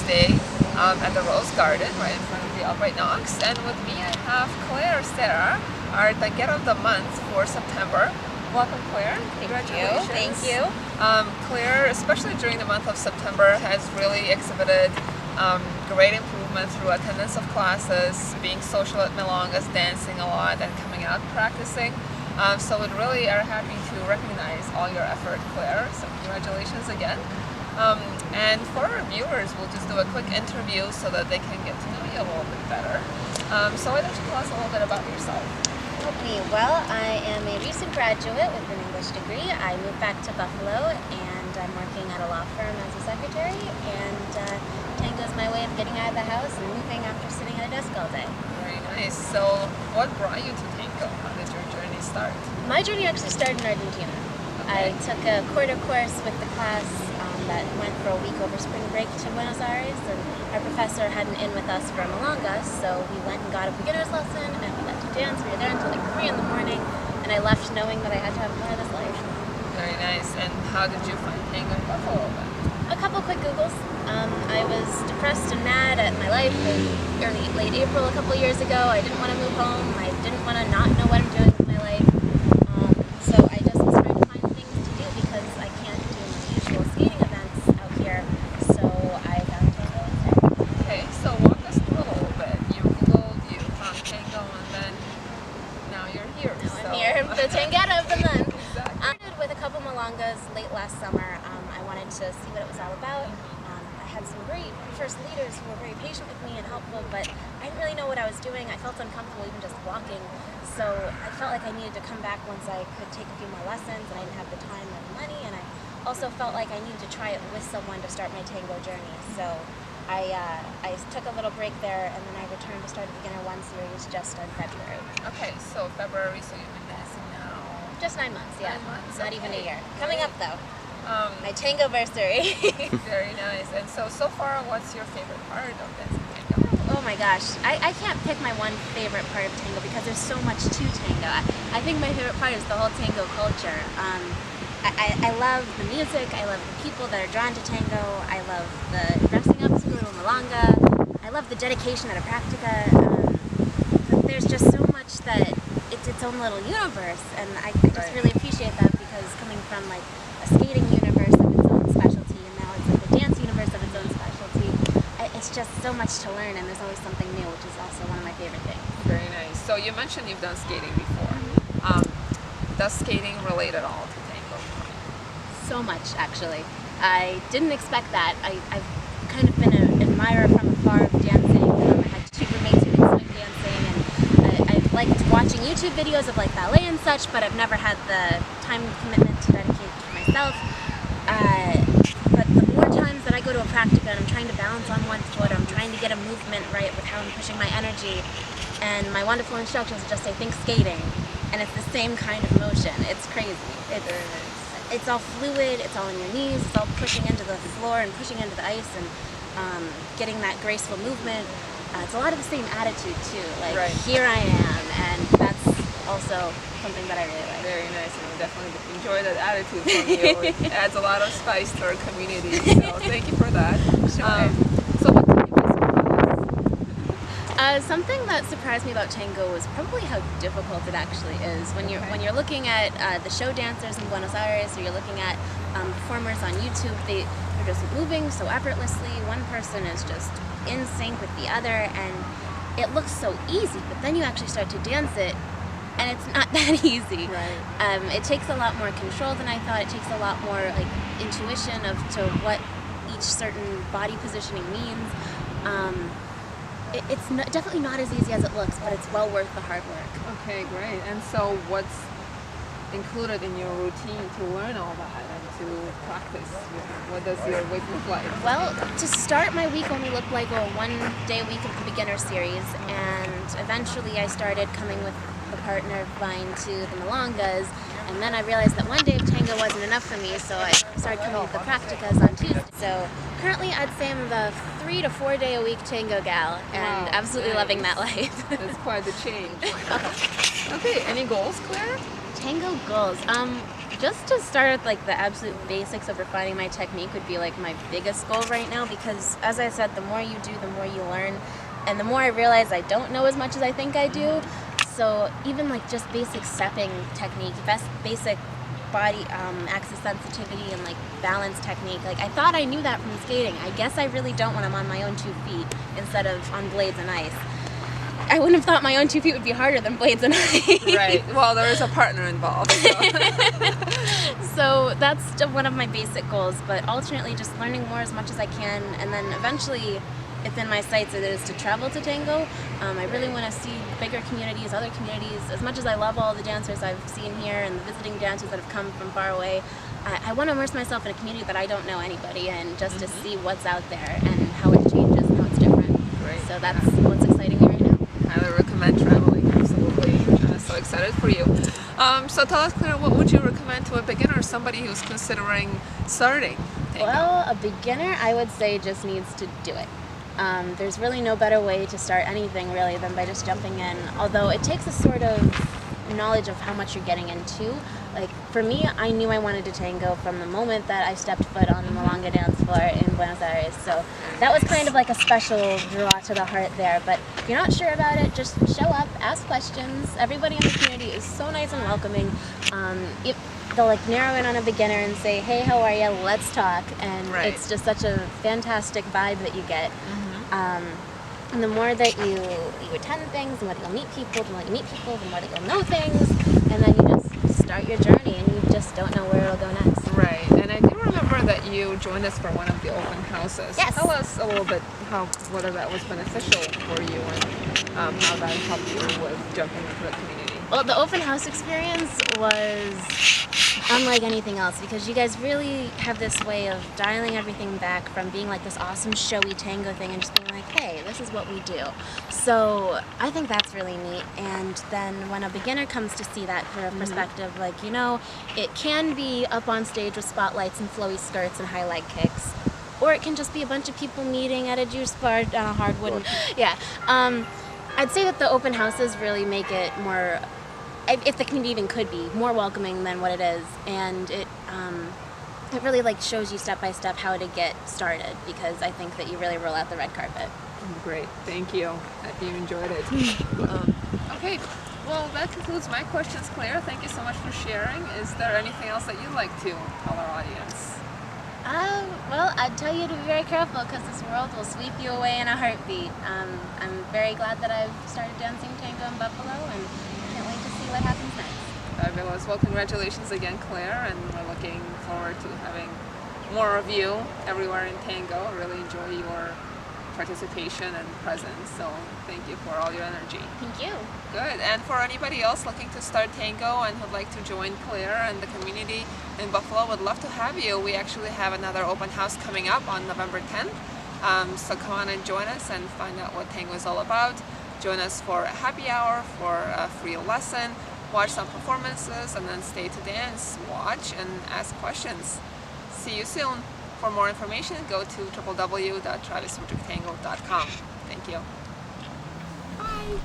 Tuesday at the Rose Garden, right in front of the Albright Knox. And with me I have Claire Cerra, our Tanguera of the month for September. Welcome, Claire. Congratulations. Thank you. Claire, especially during the month of September, has really exhibited great improvement through attendance of classes, being social at Milongas, dancing a lot, and coming out practicing. So we really are happy to recognize all your effort, Claire. So congratulations again. And for our viewers, we'll just do a quick interview so that they can get to know you a little bit better. So why don't you tell us a little bit about yourself? Okay, well, I am a recent graduate with an English degree. I moved back to Buffalo and I'm working at a law firm as a secretary, and tango is my way of getting out of the house and moving after sitting at a desk all day. Very nice. So what brought you to tango? How did your journey start? My journey actually started in Argentina. Okay. I took a quarter course with the class that went for a week over spring break to Buenos Aires, and our professor had an in with us for Milongas, so we went and got a beginner's lesson and we got to dance. We were there until like 3 in the morning, and I left knowing that I had to have more of this life. Very nice. And how did you find tango in Buffalo then? A couple quick Googles. I was depressed and mad at my life in late April a couple years ago. I didn't want to move home. I didn't want to not know what I'm doing with my life. So I just was trying to find things to do because I can't do my usual skating events out here. So I found tango instead. Okay, so walk us through a little bit. You Googled, you found tango, and then now you're here. Now I'm here, the Tanguera of the month. Exactly. I started with a couple Milongas late last summer. I wanted to see what it was all about. I had some great first leaders who were very patient with me and helpful, but I didn't really know what I was doing. I felt uncomfortable even just walking, so I felt like I needed to come back once I could take a few more lessons, and I didn't have the time or the money, and I also felt like I needed to try it with someone to start my tango journey. So I took a little break there, and then I returned to start a beginner 1 series just in February. Okay, so February, so you've been dancing now? Just 9 months, yeah. 9 months, Not okay. even a year. Coming up though. My Um, tango versary. Very nice. And so far, what's your favorite part of dancing tango? Oh my gosh, I can't pick my one favorite part of tango because there's so much to tango. I think my favorite part is the whole tango culture. I love the music, I love the people that are drawn to tango, I love the dressing up to a little milonga, I love the dedication at a practica. There's just so much that it's its own little universe, and I just really appreciate that, because coming from like a skating universe of its own specialty, and now it's like a dance universe of its own specialty, it's just so much to learn, and there's always something new, which is also one of my favorite things. Very nice. So you mentioned you've done skating before. Does skating relate at all to tango? So much, actually. I didn't expect that. I've kind of been an admirer from afar of dancing. I had 2 roommates who did swing dancing, and I liked watching YouTube videos of like ballet and such, but I've never had the time commitment to dedicate to myself. But the more times that I go to a practica and I'm trying to balance on one foot, or I'm trying to get a movement right with how I'm pushing my energy, and my wonderful instructors just say, think skating, and it's the same kind of motion. It's crazy. It's all fluid, it's all on your knees, it's all pushing into the floor and pushing into the ice, and getting that graceful movement. It's a lot of the same attitude too, like Right. Here I am, and that's also something that I really like. Very nice, and we definitely enjoy that attitude from you. It adds a lot of spice to our community, so thank you for that. Sure. So what can you best Something that surprised me about tango was probably how difficult it actually is. When you're looking at the show dancers in Buenos Aires, or you're looking at performers on YouTube, they're just moving so effortlessly. One person is just in sync with the other, and it looks so easy, but then you actually start to dance it, and it's not that easy. Right. It takes a lot more control than I thought. It takes a lot more like intuition to what each certain body positioning means. It's definitely not as easy as it looks, but it's well worth the hard work. Okay, great. And so what's included in your routine to learn all that and to practice? What does your week look like? Well, to start, my week only looked like a 1 day a week of the beginner series, and eventually I started coming with a partner of mine to the Milongas, and then I realized that 1 day of tango wasn't enough for me, so I started coming with the practicas on Tuesday. So currently I'd say I'm the 3 to 4 day a week tango gal, and Wow, absolutely nice. loving that life. That's quite the change. Okay, any goals, Claire? Tango goals. just to start with like the absolute basics of refining my technique would be like my biggest goal right now, because as I said, the more you do, the more you learn, and the more I realize I don't know as much as I think I do. So even like just basic stepping technique, basic body axis sensitivity and like balance technique, like I thought I knew that from skating. I guess I really don't when I'm on my own 2 feet instead of on blades and ice. I wouldn't have thought my own 2 feet would be harder than blades and ice. Right. Well, there is a partner involved. So. So that's one of my basic goals, but alternately just learning more as much as I can, and then eventually, if in my sights it is to travel to tango, I really want to see bigger communities, other communities. As much as I love all the dancers I've seen here and the visiting dancers that have come from far away, I want to immerse myself in a community that I don't know anybody in, just to see what's out there and how it changes and how it's different. Great. So that's what's exciting me right now. Highly recommend traveling, absolutely. I'm so excited for you. So tell us, Claire, what would you recommend to a beginner, somebody who's considering starting tango? Well, a beginner, I would say, just needs to do it. There's really no better way to start anything really than by just jumping in, although it takes a sort of knowledge of how much you're getting into. Like for me, I knew I wanted to tango from the moment that I stepped foot on the Milonga dance floor in Buenos Aires, so that was kind of like a special draw to the heart there. But if you're not sure about it, just show up, ask questions. Everybody in the community is so nice and welcoming. They'll like narrow in on a beginner and say, hey, how are you? Let's talk. And it's just such a fantastic vibe that you get. And the more that you attend things, the more that you'll meet people, the more that you'll know things, and then you just start your journey and you just don't know where it'll go next. Right, and I do remember that you joined us for one of the open houses. Yes. Tell us a little bit whether that was beneficial for you and how that helped you with jumping into the community. Well, the open house experience was unlike anything else, because you guys really have this way of dialing everything back from being like this awesome showy tango thing and just being like, hey, this is what we do. So I think that's really neat. And then when a beginner comes to see that for a perspective, like, you know, it can be up on stage with spotlights and flowy skirts and high leg kicks, or it can just be a bunch of people meeting at a juice bar on a hardwood. Yeah. I'd say that the open houses really make it more, if the community even could be, more welcoming than what it is, and it really like shows you step by step how to get started, because I think that you really roll out the red carpet. Great, thank you. Hope you enjoyed it. Okay, well that concludes my questions, Claire. Thank you so much for sharing. Is there anything else that you'd like to tell our audience? Well, I'd tell you to be very careful, because this world will sweep you away in a heartbeat. I'm very glad that I've started dancing tango in Buffalo, and can't wait to see what happens next. Fabulous. Well, congratulations again, Claire, and we're looking forward to having more of you everywhere in tango. I really enjoy your participation and presence, so thank you for all your energy. Thank you. Good. And for anybody else looking to start tango and who'd like to join Claire and the community in Buffalo, would love to have you. We actually have another open house coming up on November 10th, so come on and join us and find out what tango is all about. Join us for a happy hour, for a free lesson, watch some performances, and then stay to dance, watch, and ask questions. See you soon. For more information, go to www.traviswidricktango.com. Thank you. Bye.